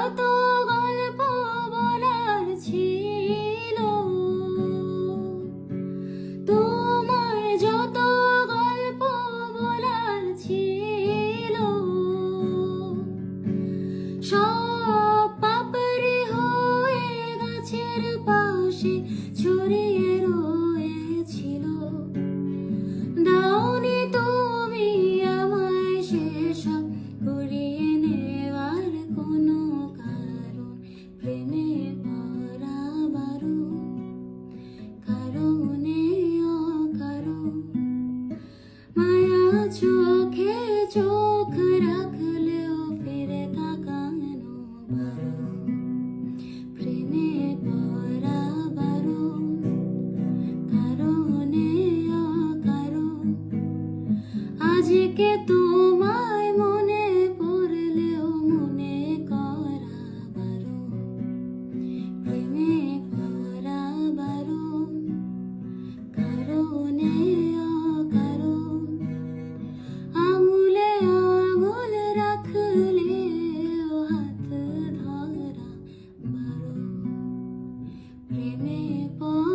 যত গল্প বলার ছিল, তোমায় যত গল্প বলার ছিল, সব পাপড়ি হয়ে গাছের পাশে ছড়িয়ে রয়েছিল। দাওনি তুমি আমায় সেসব করিয়ে নেওয়ার কোনো কারণ, প্রেমে পড়া বারণ, কারণে অকারণ। মায়া চোখে চোখ রাখলেও ফিরে তাকানো বারণ, প্রেমে পড়া বারণ, কারণে অকারণ। আজকে তোমায় মনে পড়লেও মনে করা বারণ, প্রেমে পড়া বারণ, কারণে অকারণ। আঙুলে আঙুল রাখলেও হাত ধরা বারণ, প্রেমে পড়া